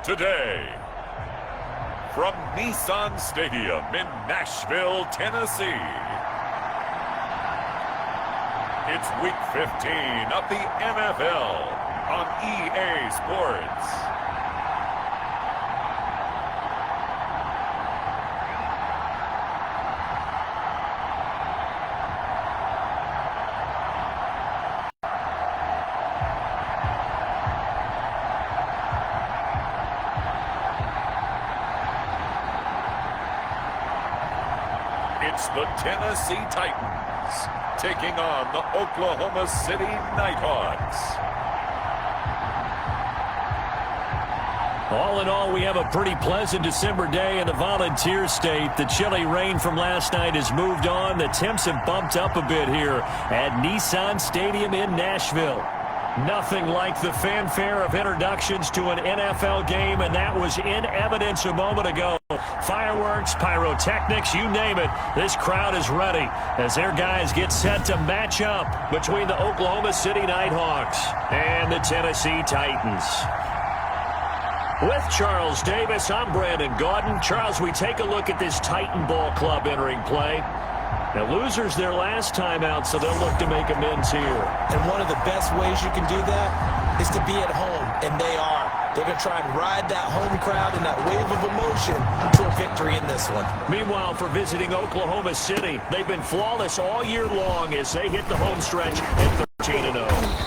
today, from Nissan Stadium in Nashville, Tennessee, it's Week 15 of the NFL on EA Sports. It's the Tennessee Titans taking on the Oklahoma City Nighthawks. All in all, we have a pretty pleasant December day in the Volunteer State. The chilly rain from last night has moved on. The temps have bumped up a bit here at Nissan Stadium in Nashville. Nothing like the fanfare of introductions to an NFL game, and that was in evidence a moment ago. Fireworks, pyrotechnics, you name it. This crowd is ready as their guys get set to match up between the Oklahoma City Nighthawks and the Tennessee Titans. With Charles Davis, I'm Brandon Gaudin. Charles, we take a look at this Titan Ball Club entering play. Now, losers their last time out, so they'll look to make amends here. And one of the best ways you can do that is to be at home, and they are. They're going to try and ride that home crowd and that wave of emotion to a victory in this one. Meanwhile, for visiting Oklahoma City, they've been flawless all year long as they hit the home stretch at 13-0.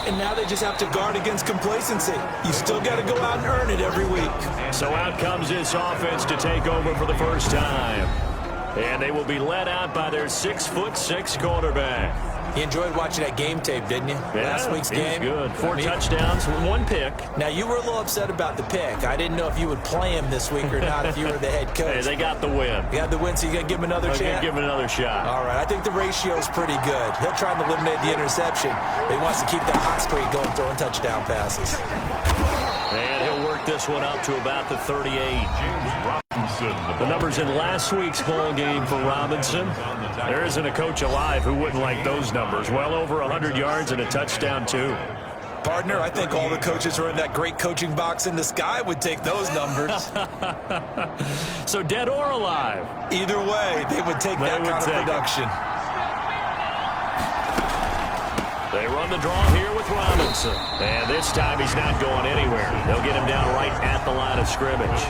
And now they just have to guard against complacency. You still got to go out and earn it every week. So out comes this offense to take over for the first time. And they will be led out by their 6'6" quarterback. You enjoyed watching that game tape, didn't you? Yeah, Last week's game. Good. 4 touchdowns, 1 pick. Now, you were a little upset about the pick. I didn't know if you would play him this week or not if you were the head coach. Hey, they got the win. You got the win, so you got to give him another chance? Give him another shot. All right, I think the ratio is pretty good. He'll try and eliminate the interception. He wants to keep that hot streak going, throwing touchdown passes. And he'll work this one up to about the 38. The numbers in last week's ball game for Robinson. There isn't a coach alive who wouldn't like those numbers. Well over 100 yards and a touchdown, too. Partner, I think all the coaches who are in that great coaching box in the sky would take those numbers. So dead or alive? Either way, they would take that kind of production. They run the draw here with Robinson. And this time he's not going anywhere. They'll get him down right at the line of scrimmage.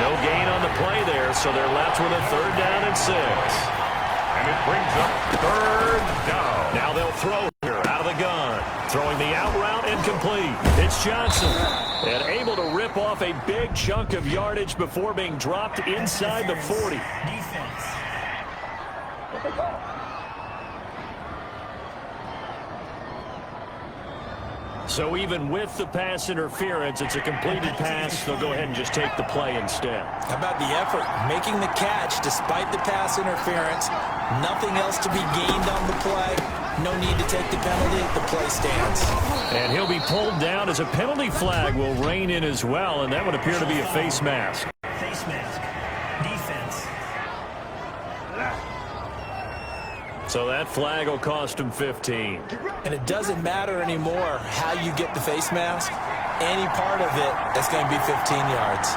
No gain on the play there, so they're left with a 3rd down and 6. And it brings up 3rd down. Now they'll throw here out of the gun. Throwing the out route incomplete. It's Johnson. And able to rip off a big chunk of yardage before being dropped inside the 40. Defense. So even with the pass interference, it's a completed pass. They'll go ahead and just take the play instead. How about the effort? Making the catch despite the pass interference. Nothing else to be gained on the play. No need to take the penalty. The play stands. And he'll be pulled down as a penalty flag will rein in as well, and that would appear to be a face mask. Face mask. Defense. So that flag will cost him 15. And it doesn't matter anymore how you get the face mask. Any part of it, it's going to be 15 yards.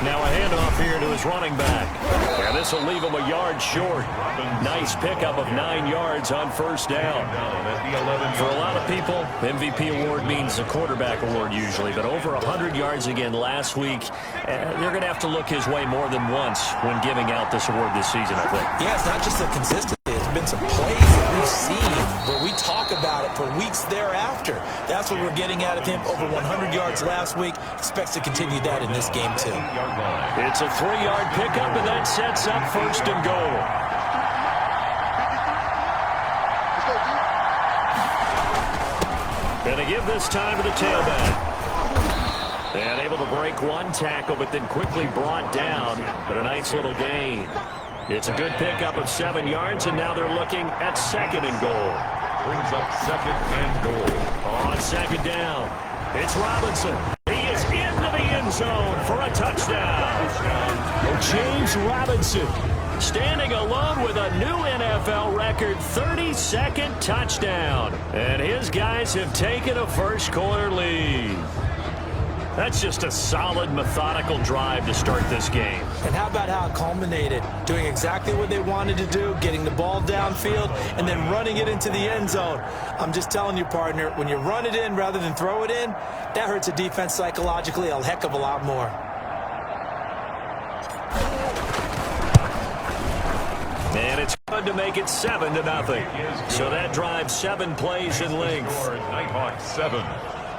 Now a handoff here to his running back. And this will leave him a yard short. Nice pickup of 9 yards on 1st down. For a lot of people, MVP award means the quarterback award usually. But over 100 yards again last week, they're going to have to look his way more than once when giving out this award this season, I think. Yeah, it's not just the consistency. There's been some plays that we've seen where we talk about it for weeks thereafter. That's what we're getting out of him. Over 100 yards last week. Expects to continue that in this game, too. It's a 3-yard pickup, and that sets up 1st and goal. Gonna give this time to the tailback. And able to break 1 tackle, but then quickly brought down. But a nice little gain. It's a good pickup of 7 yards, and now they're looking at 2nd and goal. Brings up 2nd and goal. On 2nd down, it's Robinson. He is into the end zone for a touchdown. James Robinson standing alone with a new NFL record 32nd touchdown. And his guys have taken a first-quarter lead. That's just a solid, methodical drive to start this game. And how about how it culminated? Doing exactly what they wanted to do, getting the ball downfield, and then running it into the end zone. I'm just telling you, partner, when you run it in rather than throw it in, that hurts a defense psychologically a heck of a lot more. And it's good to make it 7-0. So that drives 7 plays in length. Nighthawks 7,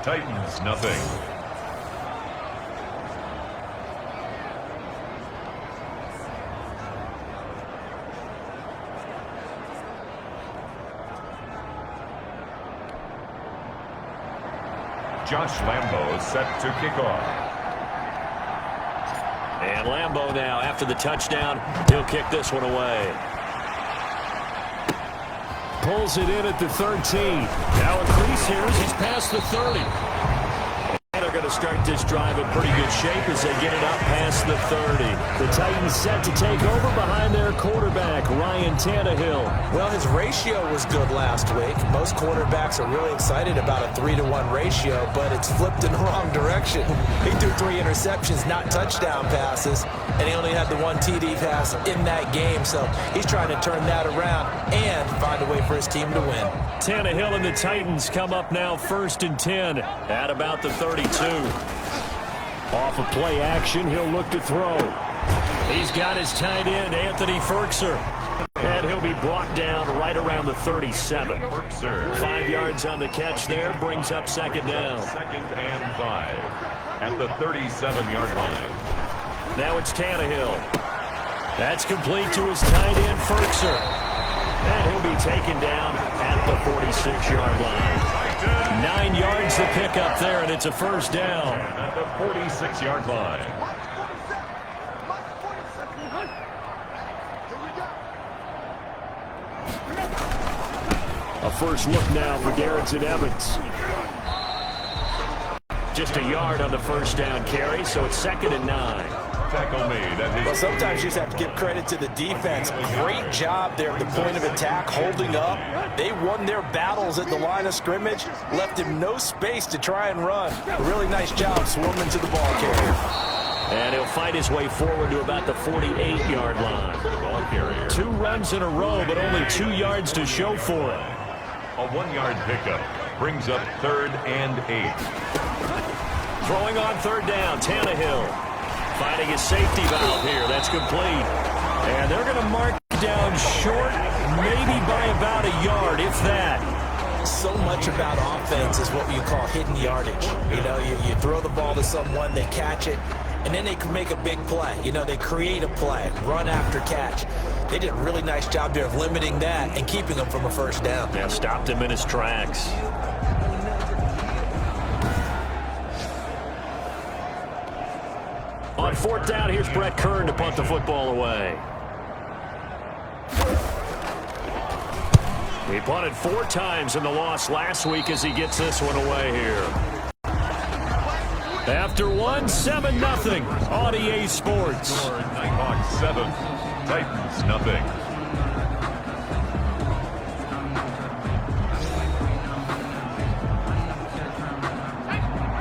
Titans nothing. Josh Lambo set to kick off. And Lambo now, after the touchdown, he'll kick this one away. Pulls it in at the 13. Now increase here as he's past the 30. And they're going to start this drive in pretty good shape as they get it up past the 30. The Titans set to take over behind their quarterback, Ryan Tannehill. Well, his ratio was good last week. Most quarterbacks are really excited about a 3-to-1 ratio, but it's flipped in the wrong direction. He threw 3 interceptions, not touchdown passes, and he only had the 1 TD pass in that game, so he's trying to turn that around and find a way for his team to win. Tannehill and the Titans come up now 1st and 10 at about the 32. Off of play action, he'll look to throw. He's got his tight end, Anthony Firkser. And he'll be brought down right around the 37. 5 yards on the catch there, brings up 2nd down. 2nd and 5 at the 37-yard line. Now it's Tannehill. That's complete to his tight end, Firkser. And he'll be taken down at the 46-yard line. 9 yards to pick up there, and it's a 1st down. At the 46-yard line. A first look now for Darrynton Evans. Just a yard on the 1st down carry, so it's 2nd and 9. Tackle made at his... Well, sometimes you just have to give credit to the defense. Great job there at the point of attack, holding up. They won their battles at the line of scrimmage, left him no space to try and run. A really nice job swarming to the ball carrier. And he'll fight his way forward to about the 48-yard line. Ball carrier. 2 runs in a row, but only 2 yards to show for it. A 1-yard pickup brings up 3rd and 8. Throwing on 3rd down, Tannehill. Finding his safety valve here. That's complete. And they're going to mark down short, maybe by about a yard, if that. So much about offense is what you call hidden yardage. You know, you throw the ball to someone, they catch it, and then they can make a big play. You know, they create a play, run after catch. They did a really nice job there of limiting that and keeping him from a 1st down. Yeah, stopped him in his tracks. On 4th down, here's Brett Kern to punt the football away. He punted 4 times in the loss last week as he gets this one away here. After 1, 7-0 on EA Sports. Nighthawks 7, Titans nothing.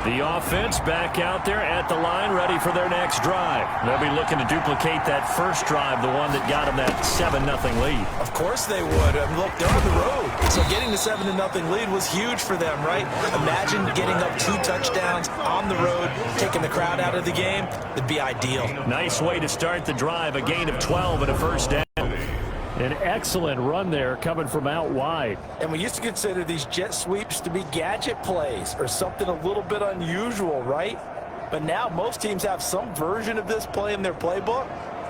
The offense back out there at the line, ready for their next drive. They'll be looking to duplicate that first drive, the one that got them that 7-0 lead. Of course they would. Look, they're on the road. So getting the 7-0 lead was huge for them, right? Imagine getting up 2 touchdowns on the road, taking the crowd out of the game. It'd be ideal. Nice way to start the drive, a gain of 12 and a 1st down. An excellent run there coming from out wide. And we used to consider these jet sweeps to be gadget plays or something a little bit unusual, right? But now most teams have some version of this play in their playbook.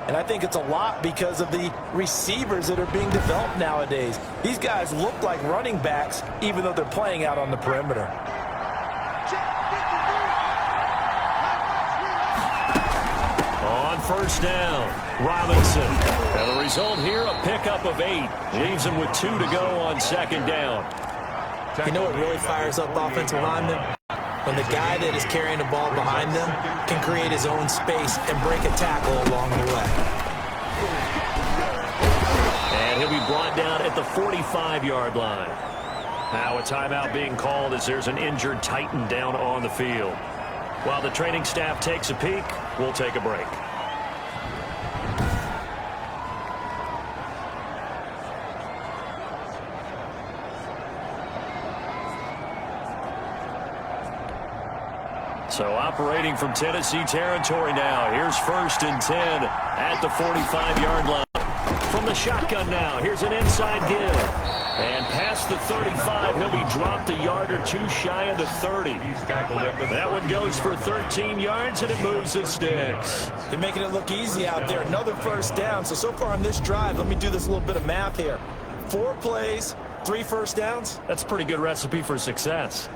And I think it's a lot because of the receivers that are being developed nowadays. These guys look like running backs even though they're playing out on the perimeter. On 1st down, Robinson. And the result here, a pickup of 8. Leaves him with 2 to go on 2nd down. You know what really fires up offensive linemen? When the guy that is carrying the ball behind them can create his own space and break a tackle along the way. the 45-yard line. Now a timeout being called as there's an injured Titan down on the field. While the training staff takes a peek, we'll take a break. So operating from Tennessee territory now. Here's 1st and 10 at the 45-yard line. From the shotgun now, here's an inside give. And past the 35, he'll be dropped a yard or two shy of the 30. That one goes for 13 yards, and it moves the sticks. They're making it look easy out there. Another 1st down. So far on this drive, let me do this little bit of math here. 4 plays, 3 first downs. That's a pretty good recipe for success.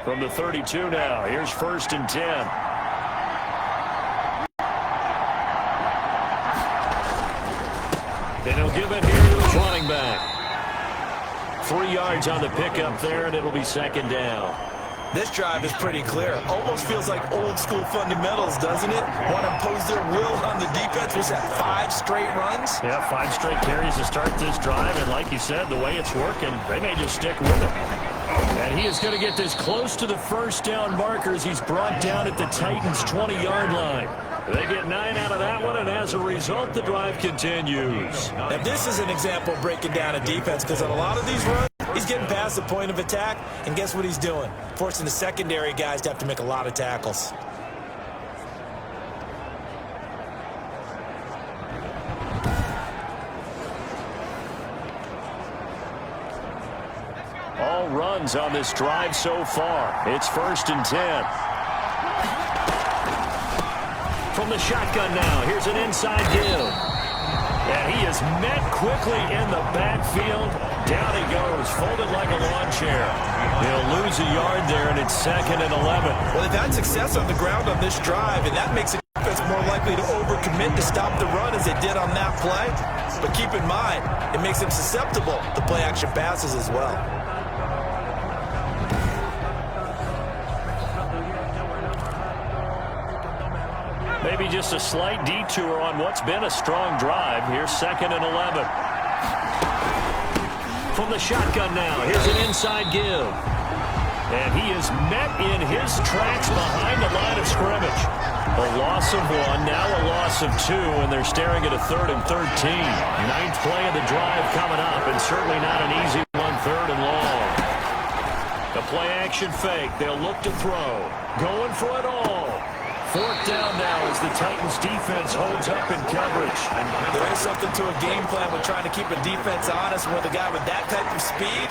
From the 32 now, here's 1st and 10. And he'll give it here to his running back. 3 yards on the pickup there, and it'll be 2nd down. This drive is pretty clear. Almost feels like old school fundamentals, doesn't it? Want to impose their will on the defense. Was that 5 straight runs? Yeah, 5 straight carries to start this drive, and like you said, the way it's working, they may just stick with it. And he is going to get this close to the 1st down markers. He's brought down at the Titans' 20-yard line. They get 9 out of that one, and as a result, the drive continues. Now, this is an example of breaking down a defense, because on a lot of these runs, he's getting past the point of attack, and guess what he's doing? Forcing the secondary guys to have to make a lot of tackles. All runs on this drive so far. It's 1st and 10. From the shotgun now, here's an inside give. And he is met quickly in the backfield. Down he goes, folded like a lawn chair. He'll lose a yard there, and it's 2nd and 11. Well, they've had success on the ground on this drive, and that makes the defense more likely to overcommit to stop the run as they did on that play. But keep in mind, it makes them susceptible to play-action passes as well. Maybe just a slight detour on what's been a strong drive. Here's 2nd and 11. From the shotgun now, here's an inside give. And he is met in his tracks behind the line of scrimmage. A loss of 1, now a loss of 2, and they're staring at a 3rd and 13. 9th play of the drive coming up, and certainly not an easy one, 3rd and long. The play-action fake, they'll look to throw. Going for it all. 4th down now as the Titans defense holds up in coverage. There is something to a game plan with trying to keep a defense honest. With a guy with that type of speed,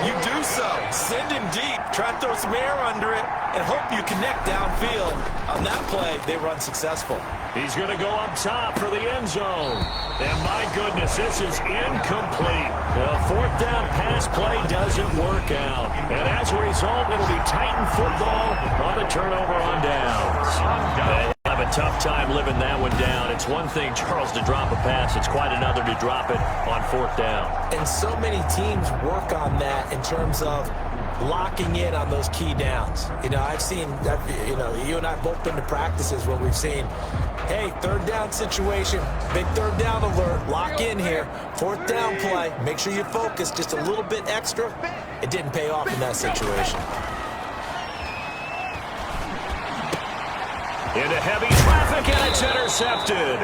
you do so. Send him deep. Try to throw some air under it and hope you connect downfield. On that play, they run successful. He's going to go up top for the end zone. And my goodness, this is incomplete. The 4th down pass play doesn't work out. And as a result, it'll be Titan football on a turnover on downs. They have a tough time living that one down. It's one thing, Charles, to drop a pass. It's quite another to drop it on 4th down. And so many teams work on that in terms of locking in on those key downs. You know, I've seen that, you and I both been to practices where we've seen, hey, 3rd down situation, big 3rd down alert, lock in here, 4th down play, make sure you focus just a little bit extra. It didn't pay off in that situation. Into heavy traffic, and it's intercepted.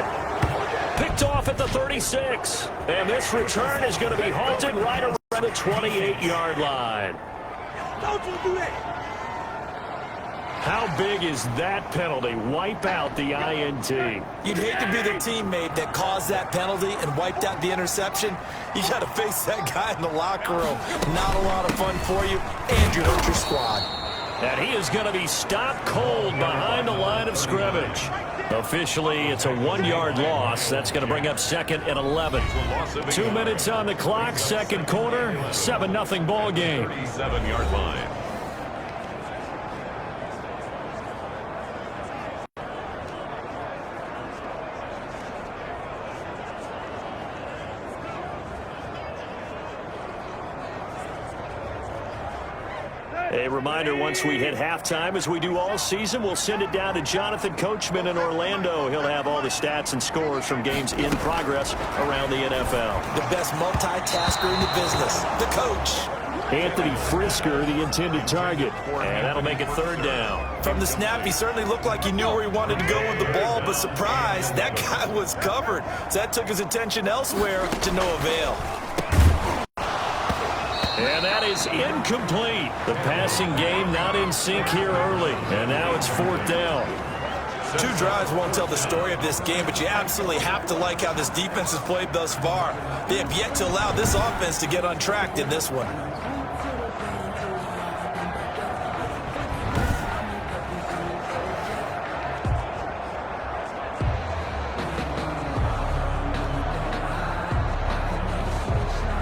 Picked off at the 36. And this return is going to be halted right around the 28-yard line. Don't you do that. How big is that penalty? Wipe out the INT. You'd hate to be the teammate that caused that penalty and wiped out the interception. You got to face that guy in the locker room. Not a lot of fun for you, and you hurt your squad. And he is going to be stopped cold behind the line of scrimmage. Officially, it's a 1-yard loss. That's going to bring up 2nd and 11. 2 minutes on the clock, 2nd quarter, 7-0 ball game. 37-yard line. A reminder, once we hit halftime, as we do all season, we'll send it down to Jonathan Coachman in Orlando. He'll have all the stats and scores from games in progress around the NFL. The best multitasker in the business, the coach. Anthony Frisker, the intended target. And that'll make it third down. From the snap, he certainly looked like he knew where he wanted to go with the ball, but surprise, that guy was covered. So that took his attention elsewhere to no avail. And that is incomplete. The passing game not in sync here early. And now it's fourth down. 2 drives won't tell the story of this game, but you absolutely have to like how this defense has played thus far. They have yet to allow this offense to get untracked in this one.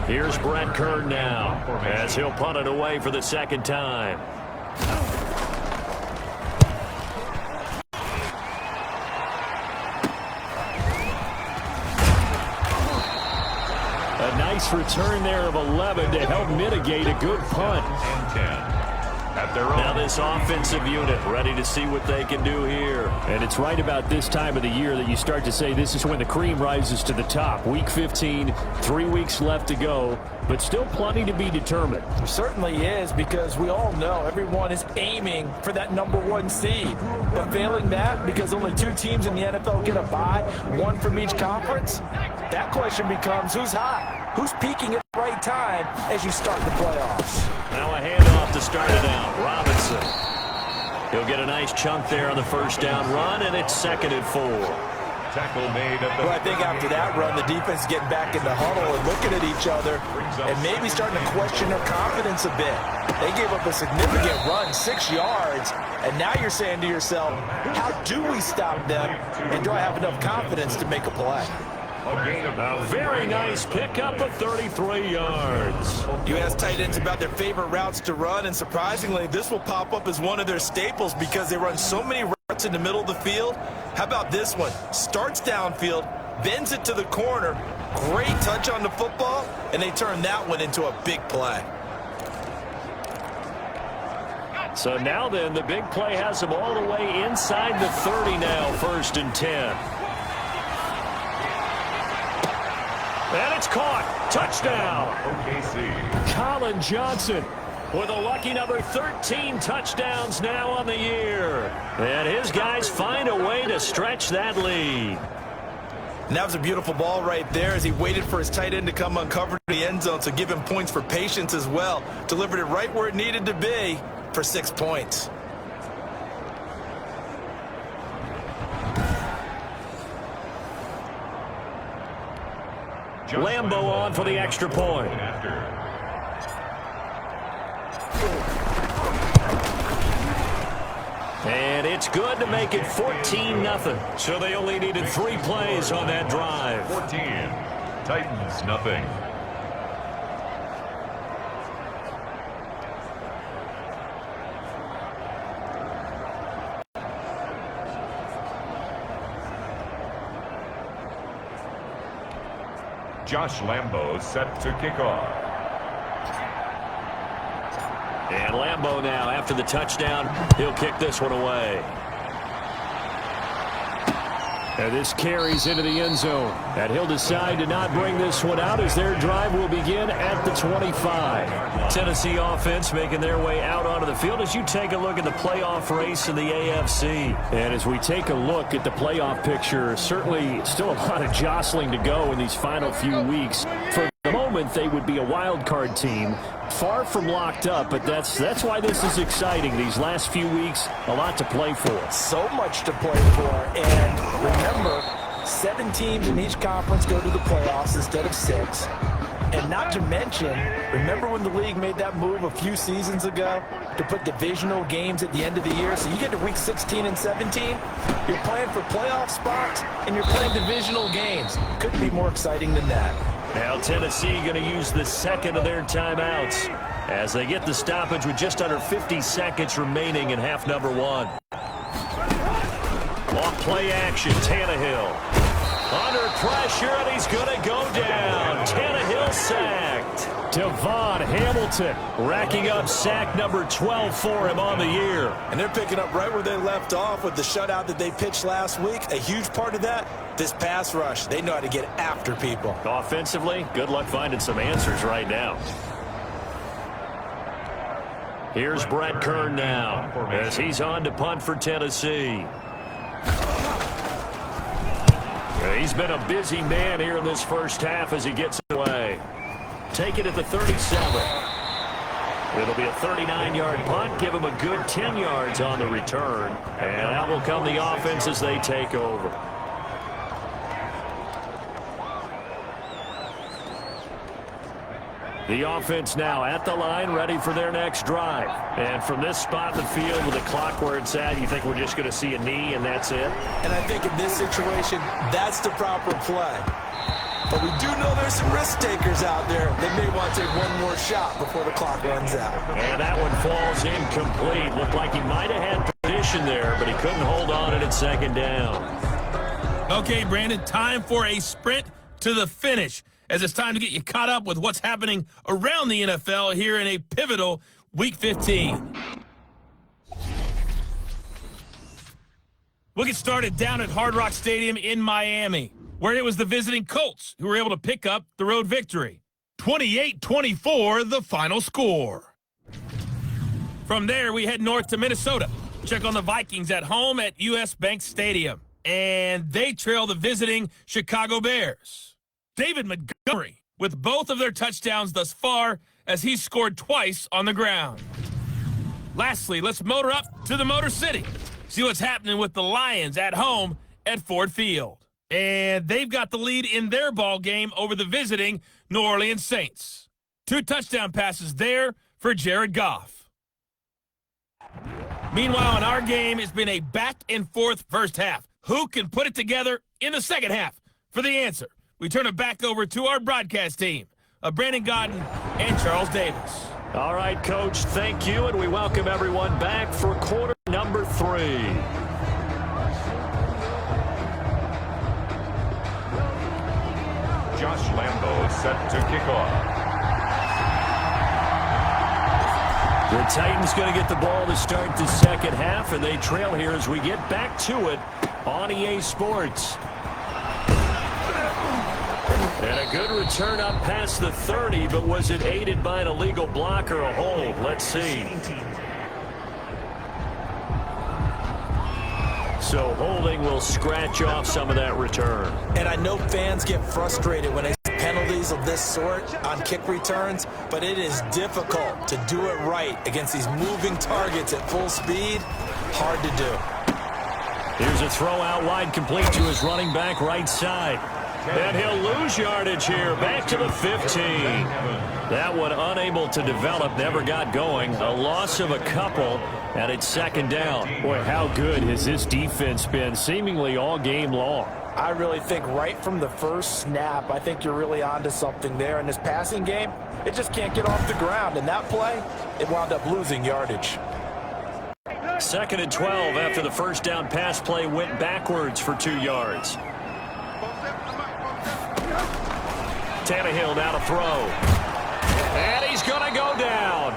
Here's Brett Kern now, as he'll punt it away for the second time. A nice return there of 11 to help mitigate a good punt. And 10. At their own. Now this offensive unit ready to see what they can do here. And it's right about this time of the year that you start to say this is when the cream rises to the top. Week 15, 3 weeks left to go, but still plenty to be determined. There certainly is, because we all know everyone is aiming for that #1 seed. But failing that, because only 2 teams in the NFL get a bye, 1 from each conference, that question becomes who's hot? Who's peaking at the right time as you start the playoffs? Now a handoff to start it out. Robinson. He'll get a nice chunk there on the first down run, and it's 2nd and 4. Tackle made at the... Well, I think after that run, the defense is getting back in the huddle and looking at each other and maybe starting to question their confidence a bit. They gave up a significant run, 6 yards, and now you're saying to yourself, how do we stop them, and do I have enough confidence to make a play? A very nice pickup of 33 yards. You ask tight ends about their favorite routes to run, and surprisingly, this will pop up as one of their staples because they run so many routes in the middle of the field. How about this one? Starts downfield, bends it to the corner, great touch on the football, and they turn that one into a big play. So now then, the big play has them all the way inside the 30 now, 1st and 10. And it's caught. Touchdown. OKC. Colin Johnson with a lucky number 13 touchdowns now on the year. And his guys find a way to stretch that lead. And that was a beautiful ball right there as he waited for his tight end to come uncovered in the end zone, so give him points for patience as well. Delivered it right where it needed to be for 6 points. Lambo on for the extra point. And it's good to make it 14-0. So they only needed 3 plays on that drive. 14. Titans, nothing. Josh Lambo set to kick off. And Lambo now, after the touchdown, he'll kick this one away. And this carries into the end zone. And he'll decide to not bring this one out as their drive will begin at the 25. Tennessee offense making their way out onto the field as you take a look at the playoff race in the AFC. And as we take a look at the playoff picture, certainly still a lot of jostling to go in these final few weeks. For the moment, they would be a wild card team, far from locked up, but that's why this is exciting. These last few weeks, a lot to play for. So much to play for, and remember, 7 teams in each conference go to the playoffs instead of 6. And not to mention, remember when the league made that move a few seasons ago to put divisional games at the end of the year? So you get to week 16 and 17, you're playing for playoff spots, and you're playing divisional games. Couldn't be more exciting than that. Now Tennessee going to use the second of their timeouts as they get the stoppage with just under 50 seconds remaining in half number 1. Off play action, Tannehill. Under pressure, and he's going to go down. Tannehill sacked. Devon Hamilton racking up sack number 12 for him on the year. And they're picking up right where they left off with the shutout that they pitched last week. A huge part of that, this pass rush. They know how to get after people. Offensively, good luck finding some answers right now. Here's Brett Kern now as he's on to punt for Tennessee. He's been a busy man here in this first half as he gets away. Take it at the 37. It'll be a 39-yard punt. Give him a good 10 yards on the return. And out will come the offense as they take over. The offense now at the line, ready for their next drive. And from this spot in the field with the clock where it's at, you think we're just going to see a knee and that's it? And I think in this situation, that's the proper play. But we do know there's some risk takers out there that may want to take one more shot before the clock runs out. And that one falls incomplete. Looked like he might have had position there, but he couldn't hold on it at second down. Okay, Brandon, time for a sprint to the finish, as it's time to get you caught up with what's happening around the NFL here in a pivotal Week 15. We'll get started down at Hard Rock Stadium in Miami, where it was the visiting Colts who were able to pick up the road victory. 28-24, the final score. From there, we head north to Minnesota. Check on the Vikings at home at U.S. Bank Stadium. And they trail the visiting Chicago Bears. David Montgomery with both of their touchdowns thus far as he's scored twice on the ground. Lastly, let's motor up to the Motor City. See what's happening with the Lions at home at Ford Field. And they've got the lead in their ball game over the visiting New Orleans Saints. 2 touchdown passes there for Jared Goff. Meanwhile, in our game, it's been a back-and-forth first half. Who can put it together in the second half? For the answer, we turn it back over to our broadcast team of Brandon Gaudin and Charles Davis. All right, Coach, thank you, and we welcome everyone back for quarter number 3. Josh Lambo set to kick off. The Titans going to get the ball to start the second half, and they trail here as we get back to it on EA Sports. And a good return up past the 30, but was it aided by an illegal block or a hold? Let's see. So holding will scratch off some of that return. And I know fans get frustrated when they see penalties of this sort on kick returns, but it is difficult to do it right against these moving targets at full speed. Hard to do. Here's a throw out wide, complete to his running back right side. And he'll lose yardage here, back to the 15. That one unable to develop, never got going. A loss of a couple, and it's second down. Boy, how good has this defense been seemingly all game long? I really think right from the first snap, I think you're really onto something there. In this passing game, it just can't get off the ground. And that play, it wound up losing yardage. 2nd and 12 after the first down pass play went backwards for 2 yards. Tannehill now to throw. And he's going to go down.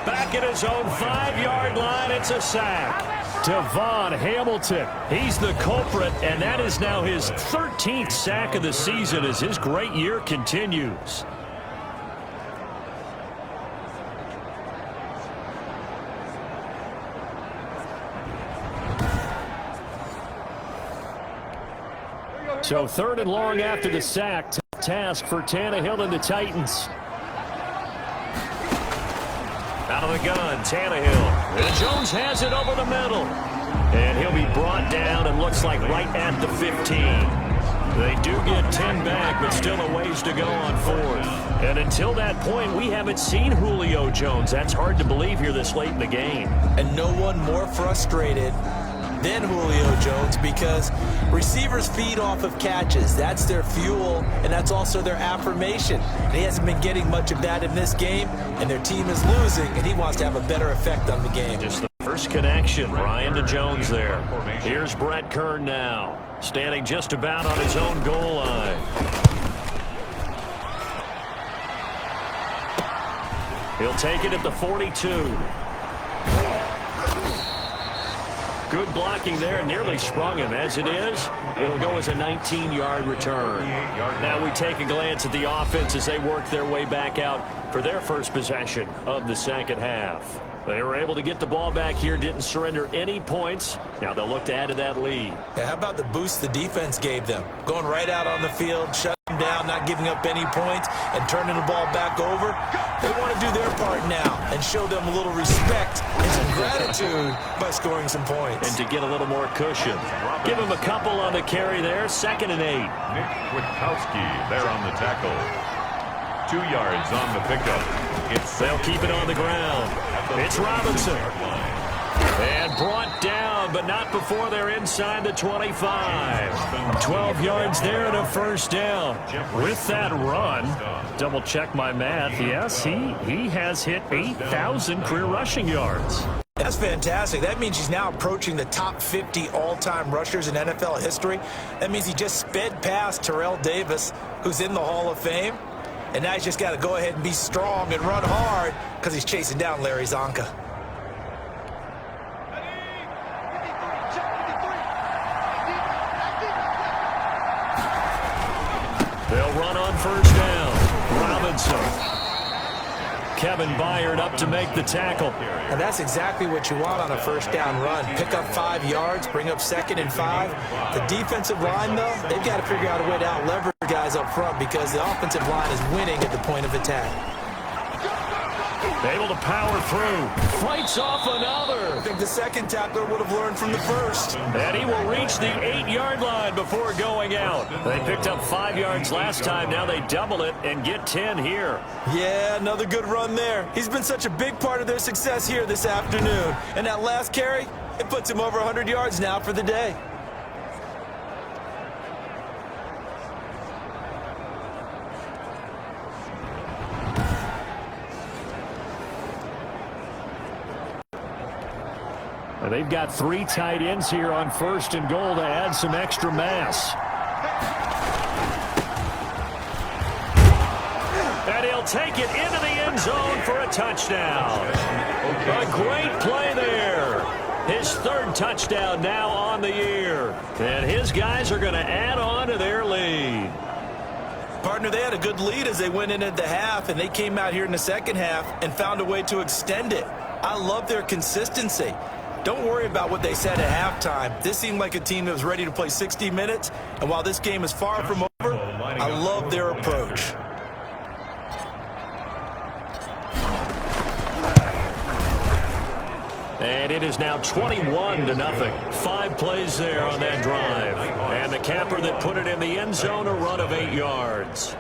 Back at his own 5-yard line, it's a sack. Devon Hamilton, he's the culprit, and that is now his 13th sack of the season as his great year continues. So 3rd and long after the sack. Task for Tannehill and the Titans. Out of the gun, Tannehill. And Jones has it over the middle. And he'll be brought down and looks like right at the 15. They do get 10 back, but still a ways to go on 4th. And until that point, we haven't seen Julio Jones. That's hard to believe here this late in the game. And no one more frustrated than Julio Jones, because receivers feed off of catches. That's their fuel, and that's also their affirmation. And he hasn't been getting much of that in this game, and their team is losing, and he wants to have a better effect on the game. Just the first connection, Ryan to Jones there. Here's Brett Kern now, standing just about on his own goal line. He'll take it at the 42. Good blocking there, nearly sprung him. As it is, it'll go as a 19-yard return. Now we take a glance at the offense as they work their way back out for their first possession of the second half. They were able to get the ball back here, didn't surrender any points. Now they'll look to add to that lead. Yeah, how about the boost the defense gave them? Going right out on the field, shutting them down, not giving up any points, and turning the ball back over. They want to do their part now and show them a little respect and some gratitude by scoring some points. And to get a little more cushion. Give him a couple on the carry there, 2nd and 8. Nick Kwiatkowski there on the tackle. 2 yards on the pickup. They'll keep it on the ground. It's Robinson. And brought down, but not before they're inside the 25. 12 yards there and a first down. With that run, double check my math. Yes, he has hit 8,000 career rushing yards. That's fantastic. That means he's now approaching the top 50 all-time rushers in NFL history. That means he just sped past Terrell Davis, who's in the Hall of Fame. And now he's just got to go ahead and be strong and run hard because he's chasing down Larry Zonka. They'll run on first down. Robinson. Kevin Byard up to make the tackle. And that's exactly what you want on a first down run. Pick up 5 yards, bring up 2nd and 5. The defensive line, though, they've got to figure out a way to out-leverage guys up front because the offensive line is winning at the point of attack. Able to power through. Fights off another. I think the second tackler would have learned from the first. And he will reach the 8-yard line before going out. They picked up 5 yards last time. Now they double it and get 10 here. Yeah, another good run there. He's been such a big part of their success here this afternoon. And that last carry, it puts him over 100 yards now for the day. They've got 3 tight ends here on 1st and goal to add some extra mass. And he'll take it into the end zone for a touchdown. A great play there. His 3rd touchdown now on the year. And his guys are going to add on to their lead. Partner, they had a good lead as they went into the half, and they came out here in the second half and found a way to extend it. I love their consistency. Don't worry about what they said at halftime. This seemed like a team that was ready to play 60 minutes, and while this game is far from over, I love their approach. And it is now 21-0. 5 plays there on that drive. And the capper that put it in the end zone, a run of 8 yards.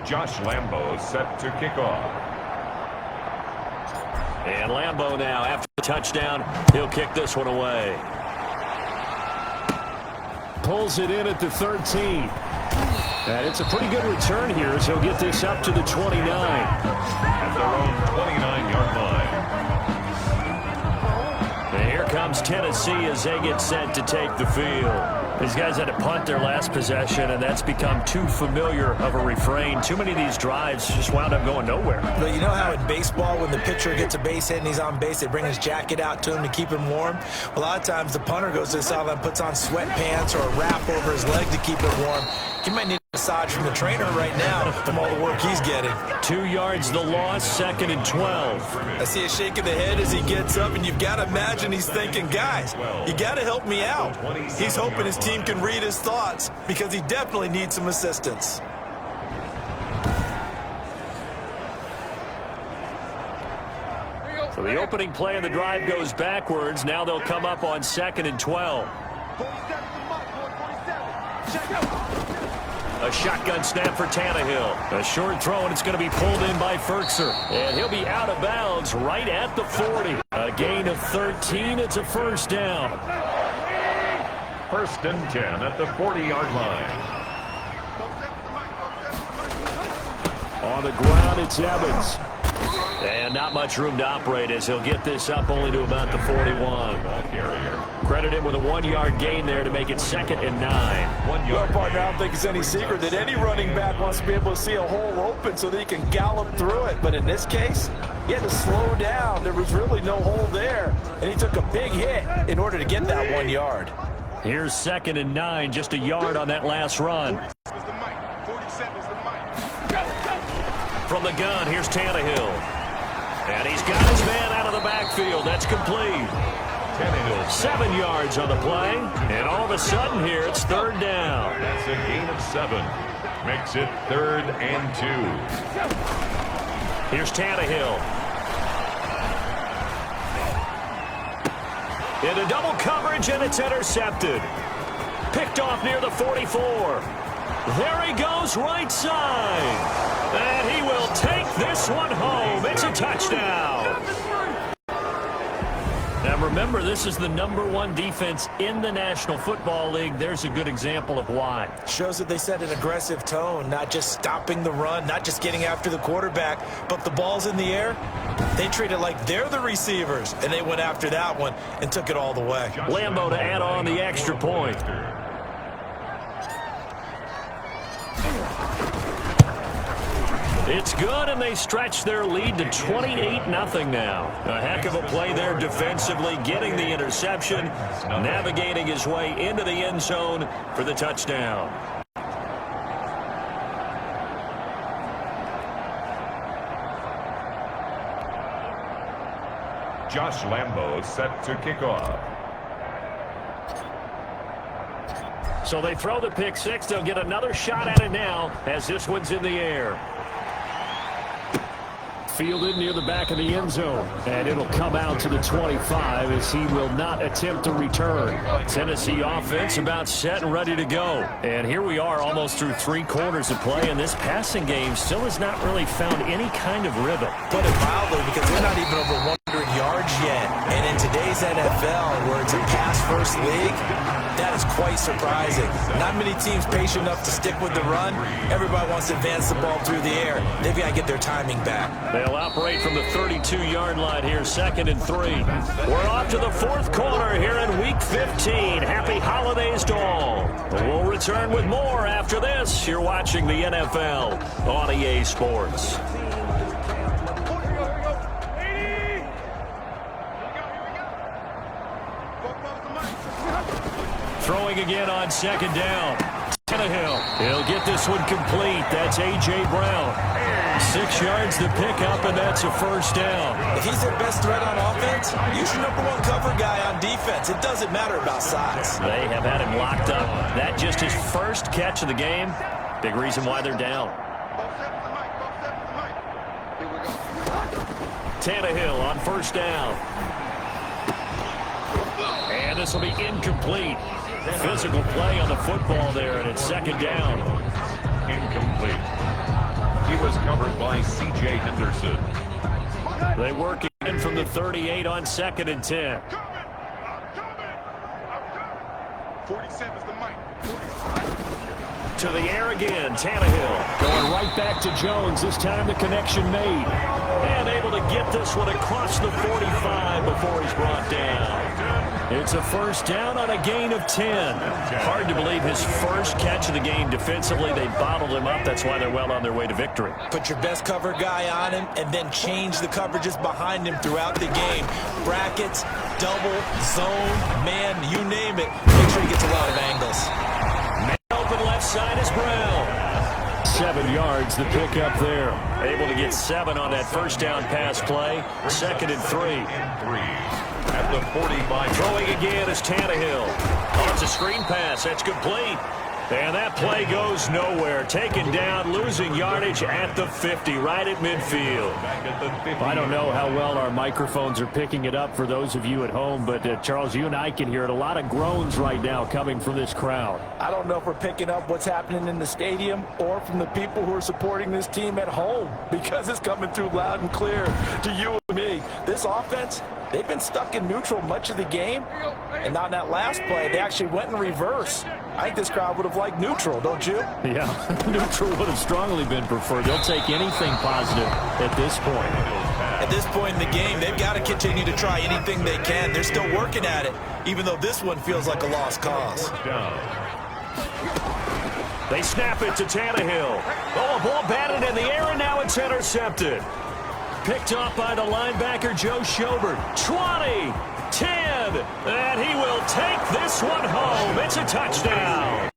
Josh Lambo set to kick off. And Lambo now, after the touchdown, he'll kick this one away. Pulls it in at the 13. And it's a pretty good return here as he'll get this up to the 29. At their own 29-yard line. And here comes Tennessee as they get set to take the field. These guys had to punt their last possession, and that's become too familiar of a refrain. Too many of these drives just wound up going nowhere. But you know how in baseball, when the pitcher gets a base hit and he's on base, they bring his jacket out to him to keep him warm? Well, a lot of times the punter goes to the sideline, puts on sweatpants or a wrap over his leg to keep it warm. He might need a massage from the trainer right now from all the work he's getting. 2 yards the loss, 2nd and 12. I see a shake of the head as he gets up, and you've got to imagine he's thinking, guys, you got to help me out. He's hoping his team can read his thoughts because he definitely needs some assistance. So the opening play of the drive goes backwards. Now they'll come up on 2nd and 12. A shotgun snap for Tannehill. A short throw, and it's going to be pulled in by Firkser. And he'll be out of bounds right at the 40. A gain of 13. It's a first down. 1st and 10 at the 40-yard line. On the ground, it's Evans. And not much room to operate as he'll get this up only to about the 41. Ball carrier. Credit him with a 1-yard gain there to make it 2nd and 9. 1 Well, yard. partner, I don't think it's any secret that any running back wants to be able to see a hole open so that he can gallop through it. But in this case, he had to slow down. There was really no hole there, and he took a big hit in order to get that 1 yard. Here's 2nd and 9, just a yard on that last run. From the gun, here's Tannehill. And he's got his man out of the backfield. That's complete. Tannehill. 7 yards on the play. And all of a sudden here, it's 3rd down. That's a gain of 7. Makes it 3rd and 2. Here's Tannehill. Into double coverage, and it's intercepted. Picked off near the 44. There he goes, right side. And he will take this one home. It's a touchdown. Now remember, this is the #1 defense in the National Football League. There's a good example of why. Shows that they set an aggressive tone, not just stopping the run, not just getting after the quarterback, but the ball's in the air. They treat it like they're the receivers, and they went after that one and took it all the way. Lambo to add on the extra point. It's good, and they stretch their lead to 28-0 now. A heck of a play there defensively, getting the interception, navigating his way into the end zone for the touchdown. Josh Lambo set to kick off. So they throw the pick six. They'll get another shot at it now as this one's in the air. Fielded near the back of the end zone. And it'll come out to the 25 as he will not attempt to return. Tennessee offense about set and ready to go. And here we are almost through 3 quarters of play, and this passing game still has not really found any kind of rhythm. Put it mildly, because they're not even over 100 yards yet. And in today's NFL, where it's a pass-first league, that is quite surprising. Not many teams patient enough to stick with the run. Everybody wants to advance the ball through the air. They've got to get their timing back. They'll operate from the 32-yard line here, 2nd and 3. We're off to the 4th quarter here in Week 15. Happy holidays to all. We'll return with more after this. You're watching the NFL on EA Sports. Throwing again on 2nd down. Tannehill. He'll get this one complete. That's A.J. Brown. 6 yards to pick up, and that's a 1st down. If he's their best threat on offense, use your #1 cover guy on defense. It doesn't matter about size. They have had him locked up. That just his first catch of the game. Big reason why they're down. Tannehill on 1st down. And this will be incomplete. Physical play on the football there, and it's 2nd down. Incomplete. He was covered by C.J. Henderson. They work in from the 38 on 2nd and 10. 47's the mic. To the air again, Tannehill. Going right back to Jones. This time the connection made. And able to get this one across the 45 before he's brought down. It's a 1st down on a gain of 10. Hard to believe his first catch of the game defensively. They bottled him up. That's why they're well on their way to victory. Put your best cover guy on him and then change the coverages behind him throughout the game. Brackets, double, zone, man, you name it. Make sure he gets a lot of angles. Open left side is Brown. 7 yards the pick up there. Able to get 7 on that 1st down pass play. 2nd and 3. At the 45. Throwing again is Tannehill. Oh, it's a screen pass. That's complete. And that play goes nowhere. Taken down, losing yardage at the 50, right at midfield. Back at the 50. I don't know how well our microphones are picking it up for those of you at home, but Charles, you and I can hear it. A lot of groans right now coming from this crowd. I don't know if we're picking up what's happening in the stadium or from the people who are supporting this team at home, because it's coming through loud and clear to you and me. This offense, they've been stuck in neutral much of the game, and on that last play, they actually went in reverse. I think this crowd would have liked neutral, don't you? Yeah, neutral would have strongly been preferred. They'll take anything positive at this point. At this point in the game, they've got to continue to try anything they can. They're still working at it, even though this one feels like a lost cause. They snap it to Tannehill. Oh, a ball batted in the air, and now it's intercepted. Picked off by the linebacker, Joe Schobert. 20, 10, and he will take this one home. It's a touchdown.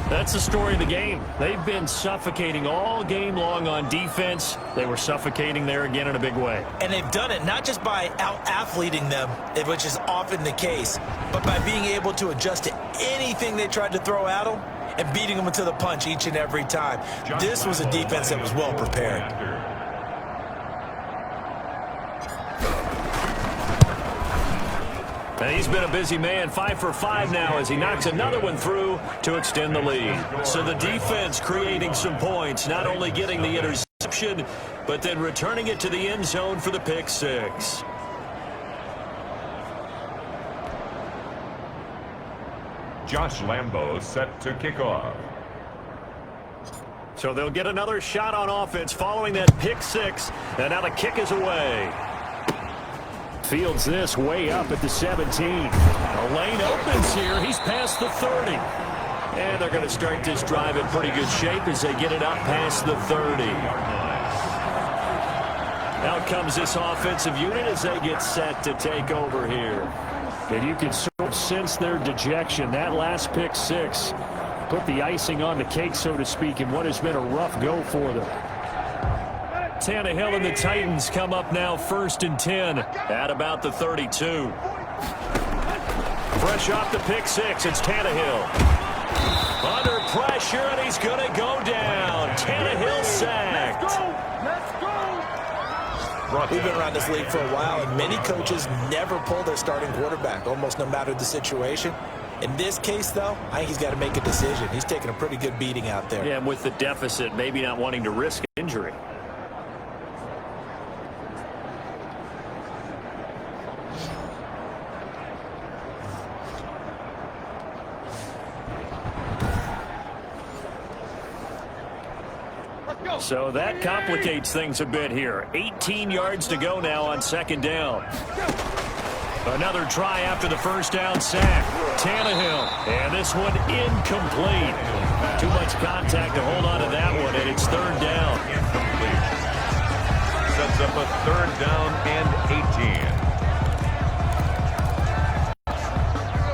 That's the story of the game. They've been suffocating all game long on defense. They were suffocating there again in a big way. And they've done it not just by out-athleting them, which is often the case, but by being able to adjust to anything they tried to throw at them and beating them to the punch each and every time. This was a defense that was well prepared. And he's been a busy man, 5 for 5 now as he knocks another one through to extend the lead. So the defense creating some points, not only getting the interception, but then returning it to the end zone for the pick six. Josh Lambo set to kick off. So they'll get another shot on offense following that pick six, and now the kick is away. Fields this way up at the 17. A lane opens here. He's past the 30. And they're going to start this drive in pretty good shape as they get it up past the 30. Out comes this offensive unit as they get set to take over here. And you can sort of sense their dejection. That last pick six put the icing on the cake, so to speak, in what has been a rough go for them. Tannehill and the Titans come up now 1st and 10 at about the 32. Fresh off the pick six, it's Tannehill. Under pressure, and he's going to go down. Tannehill sacked. We've been around this league for a while, and many coaches never pull their starting quarterback, almost no matter the situation. In this case, though, I think he's got to make a decision. He's taking a pretty good beating out there. Yeah, and with the deficit, maybe not wanting to risk injury. So that complicates things a bit here. 18 yards to go now on 2nd down. Another try after the first down sack. Tannehill, and this one incomplete. Too much contact to hold on to that one, and it's 3rd down. Sets up a 3rd down and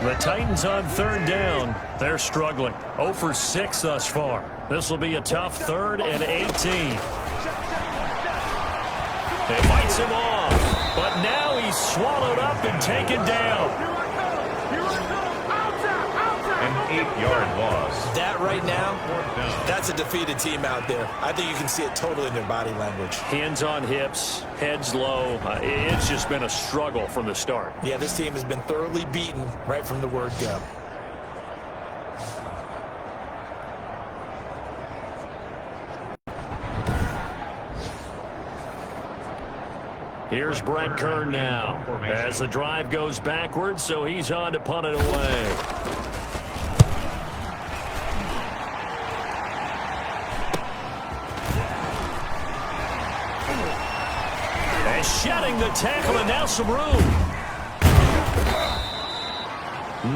18. The Titans on 3rd down. They're struggling. 0 for 6 thus far. This will be a tough 3rd and 18. They fights him off, but now he's swallowed up and taken down. An 8-yard loss. That right now, that's a defeated team out there. I think you can see it totally in their body language. Hands on hips, heads low. It's just been a struggle from the start. Yeah, this team has been thoroughly beaten right from the word go. Here's Brent Kern now as the drive goes backwards, so he's on to punt it away. And shedding the tackle, and now some room.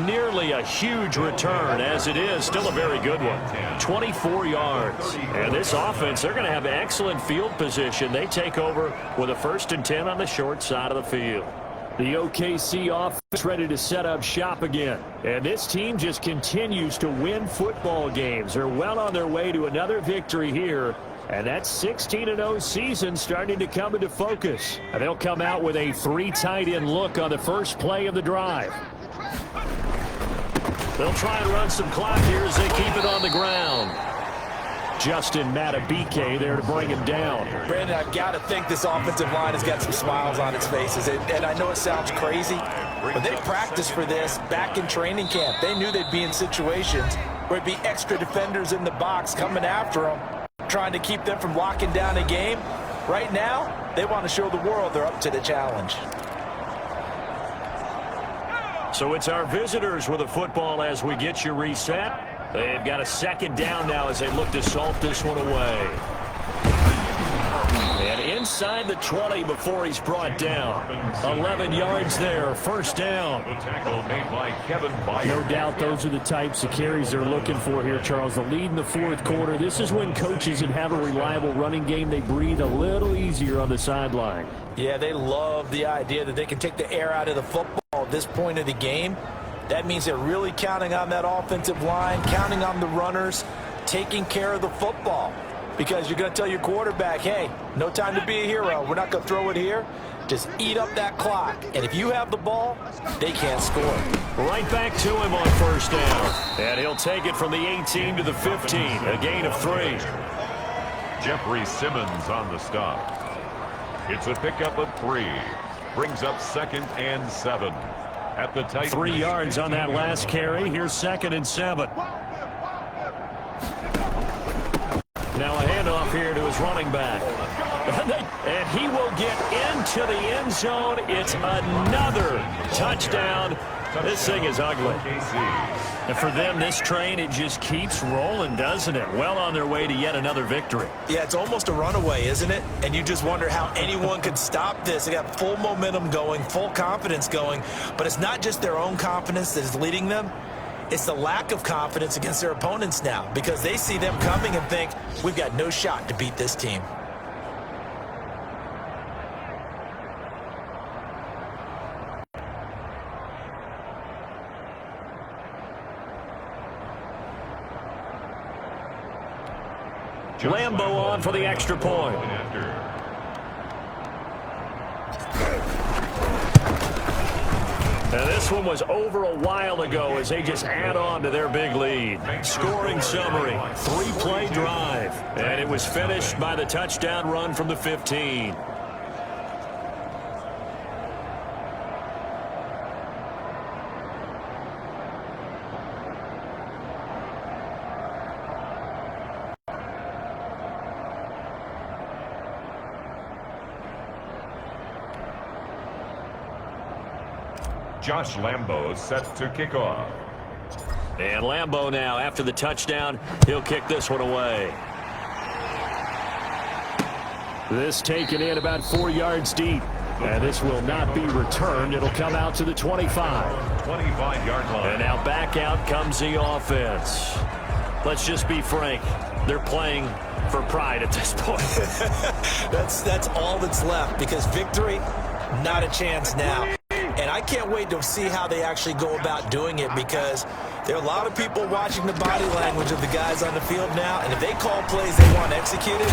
Nearly a huge return, as it is still a very good one. 24 yards. And this offense, they're going to have excellent field position. They take over with a 1st and 10 on the short side of the field. The OKC offense ready to set up shop again. And this team just continues to win football games. They're well on their way to another victory here. And that 16-0 season starting to come into focus. And they'll come out with a 3 tight end look on the first play of the drive. They'll try and run some clock here as they keep it on the ground. Justin Matabike there to bring him down. Brandon, I've got to think this offensive line has got some smiles on its faces. And I know it sounds crazy, but they practiced for this back in training camp. They knew they'd be in situations where it'd be extra defenders in the box coming after them, trying to keep them from locking down a game. Right now, they want to show the world they're up to the challenge. So it's our visitors with a football as we get you reset. They've got a 2nd down now as they look to salt this one away. inside the 20 before he's brought down. 11 yards there, first down. The tackle made by Kevin Byard. No doubt those are the types of carries they're looking for here, Charles. The lead in the fourth quarter. This is when coaches that have a reliable running game, they breathe a little easier on the sideline. Yeah, they love the idea that they can take the air out of the football at this point of the game. That means they're really counting on that offensive line, counting on the runners, taking care of the football. Because you're going to tell your quarterback, hey, no time to be a hero. We're not going to throw it here. Just eat up that clock. And if you have the ball, they can't score. Right back to him on first down. And he'll take it from the 18 to the 15, a gain of 3. Jeffrey Simmons on the stop. It's a pickup of 3. Brings up 2nd and 7. At the tight 3 yards on that last carry. Here's 2nd and 7. Now a handoff here to his running back. And he will get into the end zone. It's another touchdown. This thing is ugly. And for them, this train, it just keeps rolling, doesn't it? Well on their way to yet another victory. Yeah, it's almost a runaway, isn't it? And you just wonder how anyone could stop this. They got full momentum going, full confidence going. But it's not just their own confidence that is leading them. It's the lack of confidence against their opponents now, because they see them coming and think, we've got no shot to beat this team. Lambo on for the extra point. Now this one was over a while ago as they just add on to their big lead. Scoring summary, 3-play drive. And it was finished by the touchdown run from the 15. Josh Lambo set to kick off. And Lambo now, after the touchdown, he'll kick this one away. This taken in about 4 yards deep. And this will not be returned. It'll come out to the 25. 25-yard line. And now back out comes the offense. Let's just be frank. They're playing for pride at this point. That's all that's left, because victory, not a chance now. And I can't wait to see how they actually go about doing it, because there are a lot of people watching the body language of the guys on the field now, and if they call plays they want executed.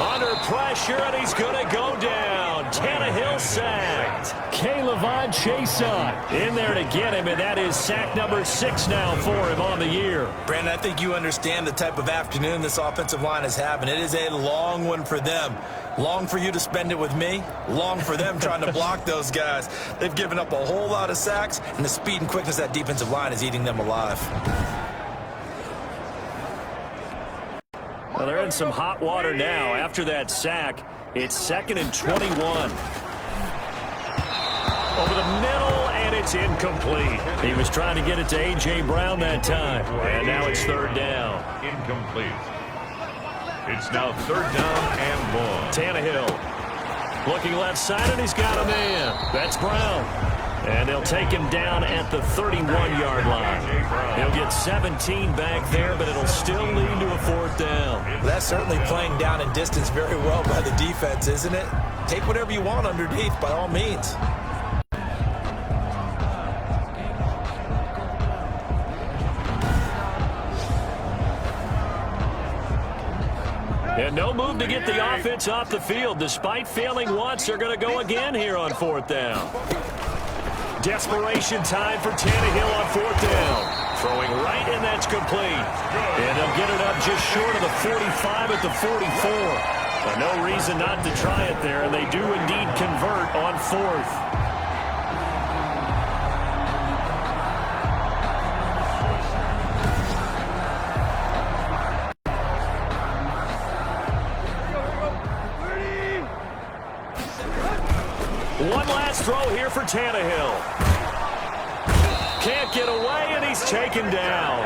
Under pressure, and he's going to go down. Tannehill sacked. K'Lavon Chaisson In there to get him, and that is sack number 6 now for him on the year. Brandon, I think you understand the type of afternoon this offensive line is having. It is a long one for them. Long for you to spend it with me. Long for them trying to block those guys. They've given up a whole lot of sacks, and the speed and quickness of that defensive line is eating them alive. Well, they're in some hot water now. After that sack, it's 2nd and 21. Over the middle, and it's incomplete. He was trying to get it to A.J. Brown that time, and now it's 3rd down. Incomplete. It's now 3rd down and 1. Tannehill looking left side, and he's got a man. That's Brown. And they'll take him down at the 31-yard line. He'll get 17 back there, but it'll still lead to a 4th down. That's certainly playing down in distance very well by the defense, isn't it? Take whatever you want underneath, by all means. And no move to get the offense off the field. Despite failing once, they're going to go again here on 4th down. Desperation time for Tannehill on 4th down. Throwing right, and that's complete. And they'll get it up just short of the 45 at the 44. But no reason not to try it there, and they do indeed convert on 4th. One last throw here for Tannehill. Can't get away, and he's taken down.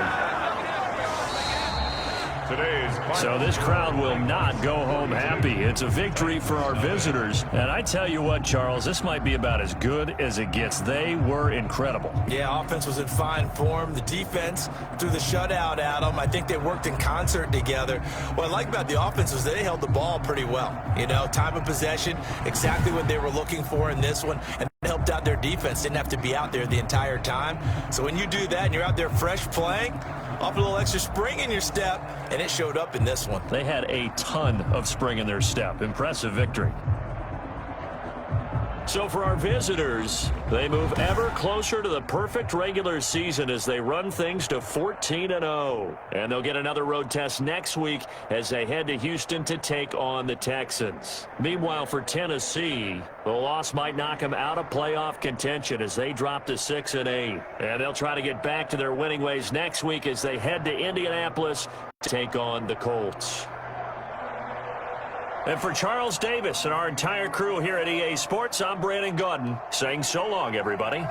today's final. So this crowd will not go home happy. It's a victory for our visitors. And I tell you what, Charles, this might be about as good as it gets. They were incredible. Yeah, offense was in fine form. The defense threw the shutout at them. I think they worked in concert together. What I like about the offense was they held the ball pretty well. You know, time of possession, exactly what they were looking for in this one. And helped out their defense. Didn't have to be out there the entire time. So when you do that and you're out there fresh playing, off a little extra spring in your step, and it showed up in this one. They had a ton of spring in their step. Impressive victory. So for our visitors, they move ever closer to the perfect regular season as they run things to 14-0. And they'll get another road test next week as they head to Houston to take on the Texans. Meanwhile, for Tennessee, the loss might knock them out of playoff contention as they drop to 6-8. And they'll try to get back to their winning ways next week as they head to Indianapolis to take on the Colts. And for Charles Davis and our entire crew here at EA Sports, I'm Brandon Gaudin saying so long, everybody.